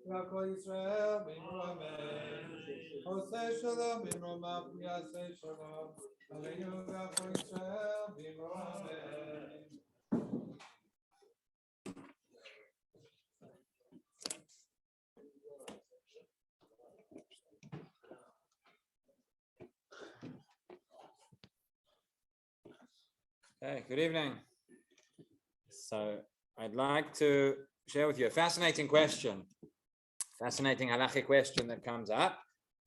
Rabbi Israel, Amen. Oseh Shalom, Roma, Yaseh Shalom. Aleinu, Rabbi Israel, Amen. Okay, good evening. So I'd like to share with you a fascinating question, fascinating halachic question that comes up.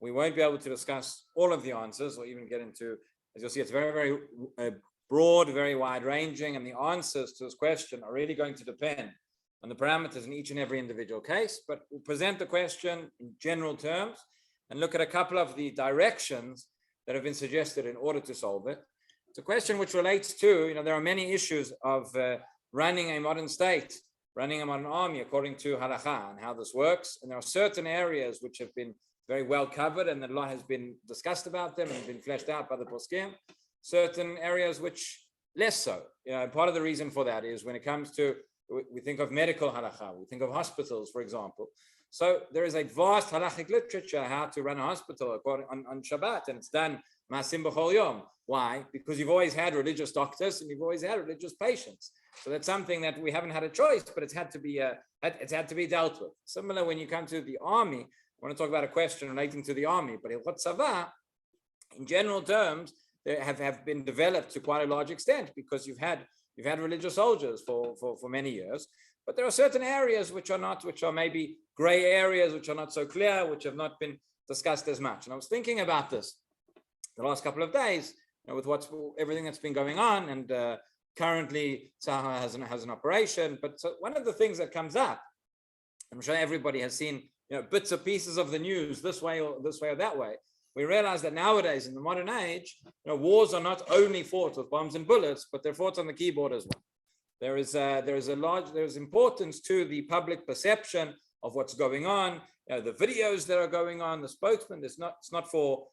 We won't be able to discuss all of the answers or even get into, as you'll see, it's very, very broad, very wide ranging, and the answers to this question are really going to depend on the parameters in each and every individual case. But we'll present the question in general terms and look at a couple of the directions that have been suggested in order to solve it. It's a question which relates to, there are many issues of running a modern state, running a modern army according to halakha and how this works. And there are certain areas which have been very well covered and a lot has been discussed about them and been fleshed out by the poskim. Certain areas which less so. Part of the reason for that is when it comes to, we think of medical halakha, we think of hospitals, for example. So there is a vast halachic literature how to run a hospital on Shabbat, and it's done masim b'chol yom. Why? Because you've always had religious doctors and you've always had religious patients. So that's something that we haven't had a choice, but it's had to be dealt with. Similar when you come to the army. I want to talk about a question relating to the army, but Hilchot Tzava, in general terms, they have been developed to quite a large extent because you've had religious soldiers for many years. But there are certain areas which are maybe gray areas, which are not so clear, which have not been discussed as much. And I was thinking about this the last couple of days, with everything that's been going on, and currently Tzahal has an operation. But so one of the things that comes up, I'm sure everybody has seen, bits or pieces of the news this way or that way. We realize that nowadays in the modern age, wars are not only fought with bombs and bullets, but they're fought on the keyboard as well. There is importance to the public perception of what's going on, the videos that are going on, the spokesman. It's not for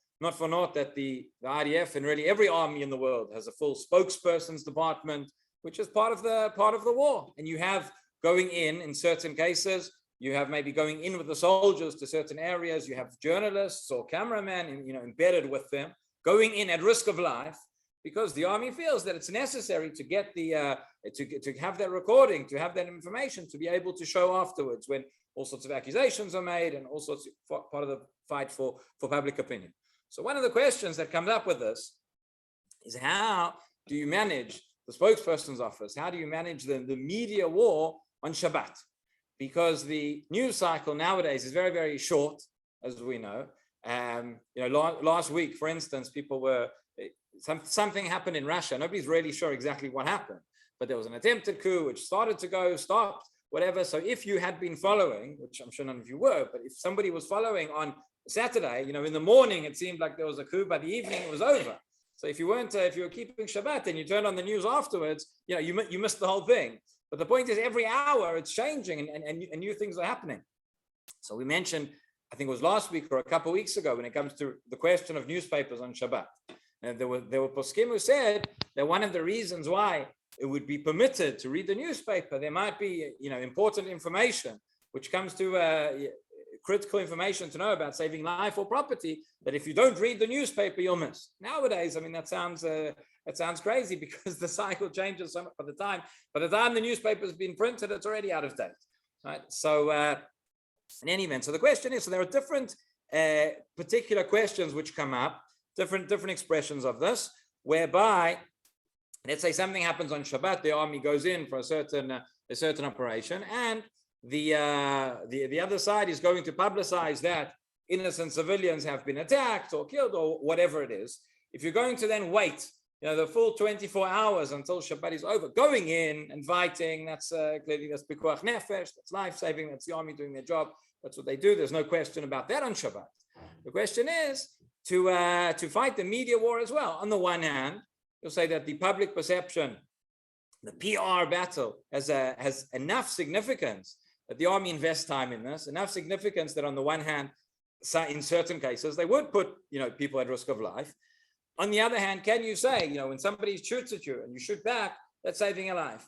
naught that the IDF and really every army in the world has a full spokesperson's department, which is part of the war. And you have going in certain cases, you have maybe going in with the soldiers to certain areas. You have journalists or cameramen, embedded with them, going in at risk of life, because the army feels that it's necessary to get to have that recording, to have that information, to be able to show afterwards when all sorts of accusations are made and all sorts of part of the fight for public opinion. So one of the questions that comes up with this is, how do you manage the spokesperson's office? How do you manage the media war on Shabbat? Because the news cycle nowadays is very, very short, as we know. Last week, for instance, something happened in Russia. Nobody's really sure exactly what happened, but there was an attempted coup which started to go, stopped, whatever. So if you had been following, which I'm sure none of you were, but if somebody was following on Saturday, in the morning, it seemed like there was a coup. By the evening, it was over. So if you were keeping Shabbat and you turned on the news afterwards, you missed the whole thing. But the point is, every hour it's changing and new things are happening. So we mentioned, I think it was last week or a couple of weeks ago, when it comes to the question of newspapers on Shabbat. And there were poskim who said that one of the reasons why it would be permitted to read the newspaper, there might be, important information which comes to critical information to know about saving life or property, that if you don't read the newspaper, you'll miss. Nowadays, that sounds crazy, because the cycle changes so much by the time the newspaper has been printed, it's already out of date, right? So in any event, so the question is, so there are different particular questions which come up, different expressions of this, whereby, let's say something happens on Shabbat, the army goes in for a certain operation, and the other side is going to publicize that innocent civilians have been attacked or killed or whatever it is. If you're going to then wait, the full 24 hours until Shabbat is over, going in and fighting, that's clearly that's pikuach nefesh, that's life-saving, that's the army doing their job, that's what they do. There's no question about that on Shabbat. The question is to fight the media war as well. On the one hand, you'll say that the public perception, the PR battle has enough significance that the army invests time in this, enough significance that on the one hand, in certain cases, they would put people at risk of life. On the other hand, can you say, when somebody shoots at you and you shoot back, that's saving a life?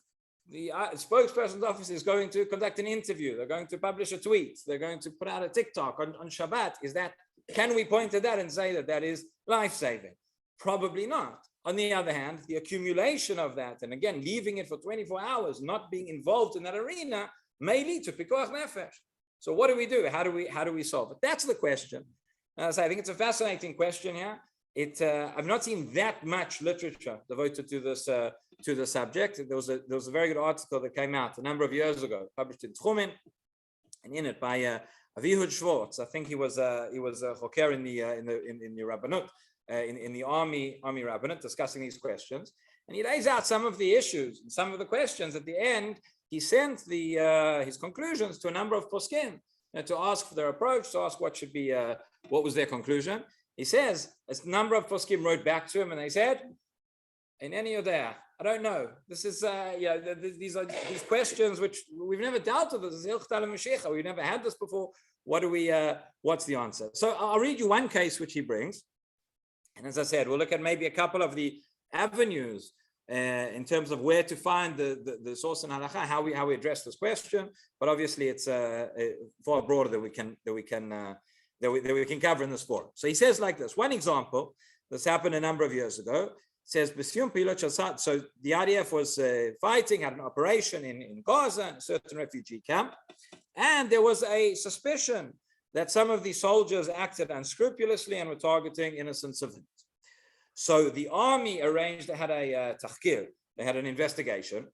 the spokesperson's office is going to conduct an interview. They're going to publish a tweet. They're going to put out a TikTok on Shabbat. Can we point to that and say that that is life-saving? Probably not. On the other hand, the accumulation of that, and again, leaving it for 24 hours, not being involved in that arena, may lead to pikuach nefesh. So what do we do? How do we solve it? That's the question. So I think it's a fascinating question here. I've not seen that much literature devoted to the subject. There was a very good article that came out a number of years ago, published in Tchumen, and in it by Avihud Schwartz. I think he was a choker in the Rabbanut, in the army Rabbanut, discussing these questions, and he lays out some of the issues and some of the questions. At the end, he sent his conclusions to a number of poskim to ask for their approach, to ask what was their conclusion. He says a number of poskim wrote back to him, and they said, "In any of that, I don't know. This is these are these questions which we've never dealt with. This is Hilchot Mashiach. We've never had this before. What's the answer?" So I'll read you one case which he brings, and as I said, we'll look at maybe a couple of the avenues in terms of where to find the source in halacha, how we address this question. But obviously, it's far broader that we can cover in this forum. So he says like this. One example, this happened a number of years ago. Says, so the IDF was fighting, had an operation in Gaza, a certain refugee camp, and there was a suspicion that some of the soldiers acted unscrupulously and were targeting innocent civilians. So the army arranged, they had a tahkir, they had an investigation.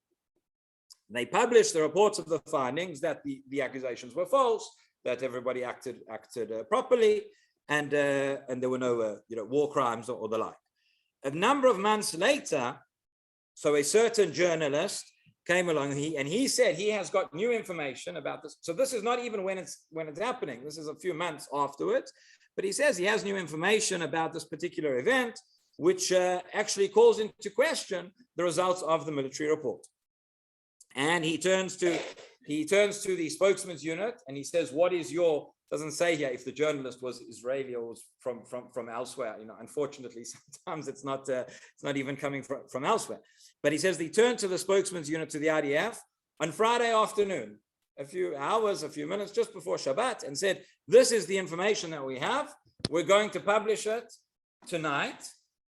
They published the reports of the findings that the accusations were false, that everybody acted properly, and there were no war crimes or the like. A number of months later, so a certain journalist came along, and he said he has got new information about this. So this is not even when it's happening. This is a few months afterwards. But he says he has new information about this particular event, which actually calls into question the results of the military report. And he turns to the spokesman's unit and he says, "What is your?" Doesn't say here if the journalist was Israeli or was from elsewhere. Unfortunately, sometimes it's not even coming from elsewhere. But he says they turned to the spokesman's unit, to the IDF, on Friday afternoon, a few minutes just before Shabbat, and said, "This is the information that we have. We're going to publish it tonight,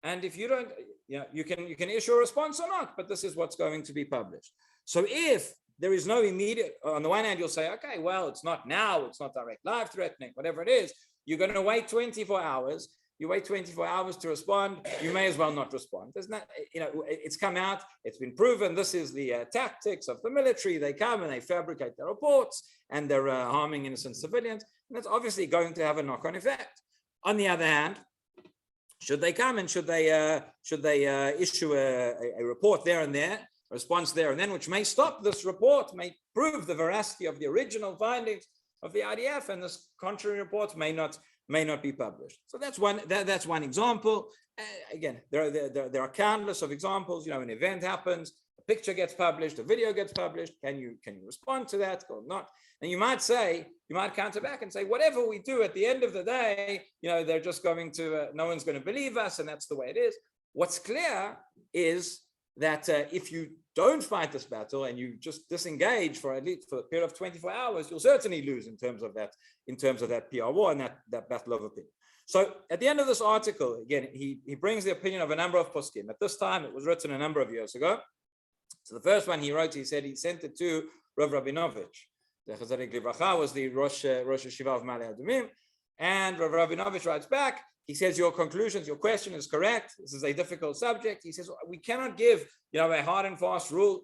and if you don't, you can issue a response or not. But this is what's going to be published." So if there is no immediate, on the one hand, you'll say, okay, well, it's not now, it's not direct life threatening, whatever it is. You're going to wait 24 hours. You wait 24 hours to respond. You may as well not respond. There's not, it's come out, it's been proven. This is the tactics of the military. They come and they fabricate their reports and they're harming innocent civilians. And that's obviously going to have a knock-on effect. On the other hand, should they come and should they issue a report there and there, response there and then, which may stop this report, may prove the veracity of the original findings of the IDF, and this contrary report may not be published. So that's one example. Again, there are countless of examples. An event happens, a picture gets published, a video gets published. Can you respond to that or not? And you might counter back and say, whatever we do at the end of the day, they're just going to, no one's going to believe us, and that's the way it is. What's clear is that if you don't fight this battle and you just disengage for a period of 24 hours, you'll certainly lose in terms of that PR war and that battle of opinion. So at the end of this article, again, he brings the opinion of a number of poskim. At this time, it was written a number of years ago. So the first one he wrote, he said he sent it to Rav Rabinovich. The Chazadik Livracha was the Rosh Yeshiva of Ma'ale Adumim, and Rav Rabinovich writes back. He says, your question is correct. This is a difficult subject. He says, we cannot give, a hard and fast rule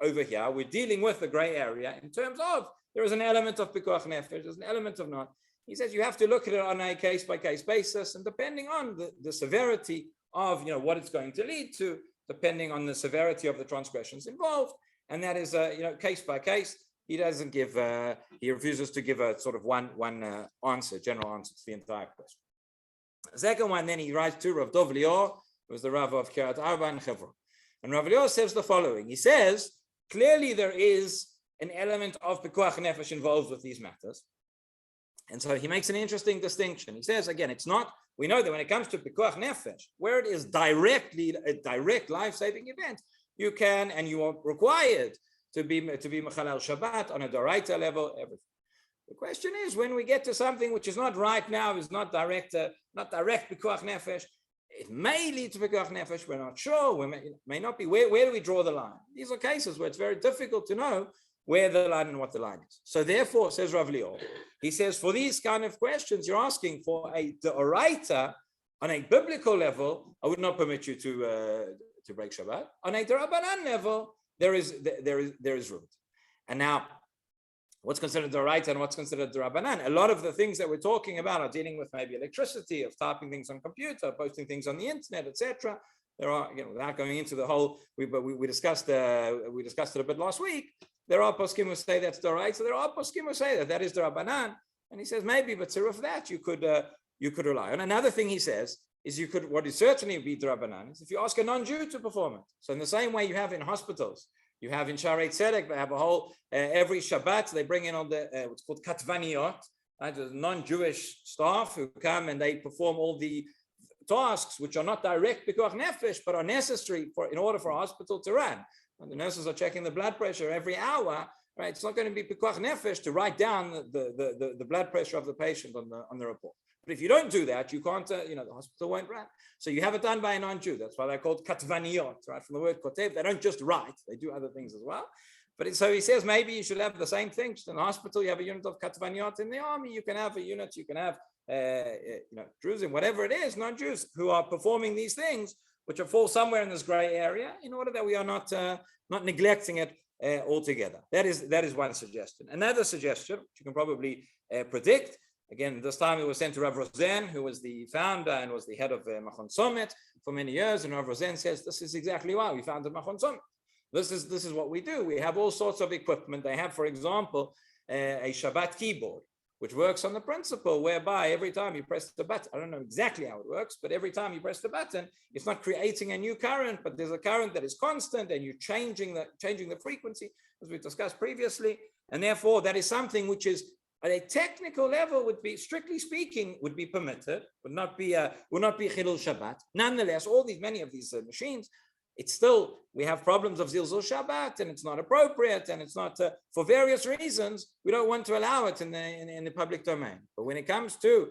over here. We're dealing with the gray area in terms of there is an element of pikuach nefesh, there's an element of not. He says you have to look at it on a case-by-case basis, and depending on the severity of, what it's going to lead to, depending on the severity of the transgressions involved, and that is, case by case. He doesn't give, he refuses to give a sort of one answer, general answer to the entire question. The second one, then he writes to Rav Dov Lior, who was the Rav of Kiryat Arba and Hebron. And Rav Lior says the following. He says, clearly there is an element of pikuach nefesh involved with these matters. And so he makes an interesting distinction. He says, again, it's not, we know that when it comes to pikuach nefesh, where it is directly a direct life-saving event, you can and you are required to be Mechalel Shabbat on a Doraita level, everything. The question is, when we get to something which is not right now, is not direct Pikuach Nefesh, it may lead to Pikuach Nefesh, we're not sure, may not be. Where do we draw the line? These are cases where it's very difficult to know where the line and what the line is. So therefore, says Rav Lior, he says, for these kind of questions, you're asking for a Doraita on a biblical level. I would not permit you to break Shabbat. On a D'Rabbanan level, there is room. And now, what's considered Doraita and what's considered D'Rabbanan? A lot of the things that we're talking about are dealing with maybe electricity, of typing things on computer, posting things on the internet, etc. There are, without going into the whole, we discussed it a bit last week. There are poskim who say that's Doraita. There are poskim who say that is D'Rabbanan. And he says maybe, but tziruf that you could rely on. Another thing he says is what is certainly be D'Rabbanan is if you ask a non-Jew to perform it. So in the same way you have in hospitals, you have in Sharei Tzedek, they have a whole, every Shabbat, they bring in all the, what's called katvaniot, right? There's non-Jewish staff who come and they perform all the tasks which are not direct Pikuach Nefesh, but are necessary in order for a hospital to run. And the nurses are checking the blood pressure every hour, right? It's not going to be Pikuach Nefesh to write down the blood pressure of the patient on the report. But if you don't do that, you can't, the hospital won't run. So you have it done by a non-Jew. That's why they're called katvaniot, right? From the word kotev, they don't just write, they do other things as well. But so he says maybe you should have the same thing. Just in the hospital, you have a unit of katvaniot. In the army, you can have a unit, you can have, Druze, whatever it is, non-Jews who are performing these things, which fall somewhere in this gray area, in order that we are not neglecting it altogether. That is one suggestion. Another suggestion, which you can probably predict. Again, this time it was sent to Rav Rosen, who was the founder and was the head of Machon Somet for many years. And Rav Rosen says, this is exactly why we founded Machon Somet. This is what we do. We have all sorts of equipment. They have, for example, a Shabbat keyboard, which works on the principle whereby every time you press the button, I don't know exactly how it works, but every time you press the button, it's not creating a new current, but there's a current that is constant and you're changing the frequency, as we discussed previously. And therefore, that is something which is at a technical level would be, strictly speaking, would be permitted, would not be Chilul Shabbat. Nonetheless, many of these machines, it's still, we have problems of Zilzul Shabbat, and it's not appropriate, and it's not, for various reasons, we don't want to allow it in the public domain. But when it comes to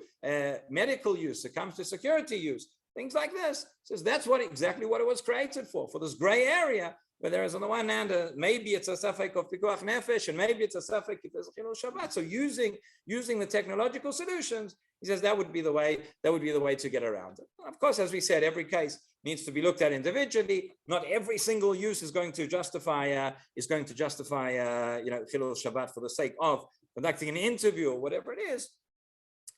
medical use, it comes to security use, things like this, says that's exactly what it was created for this gray area, where there is on the one hand, maybe it's a suffix of Pikuach Nefesh, and maybe it's a suffix if there's a Chilul Shabbat. So using the technological solutions, he says that would be the way to get around it. And of course, as we said, every case needs to be looked at individually. Not every single use is going to justify Chilul Shabbat for the sake of conducting an interview or whatever it is.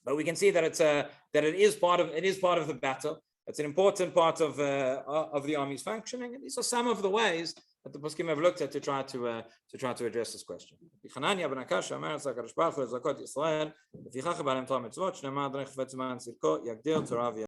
But we can see that it is part of the battle. It's an important part of the army's functioning, and these are some of the ways that the poskim have looked at to try to address this question.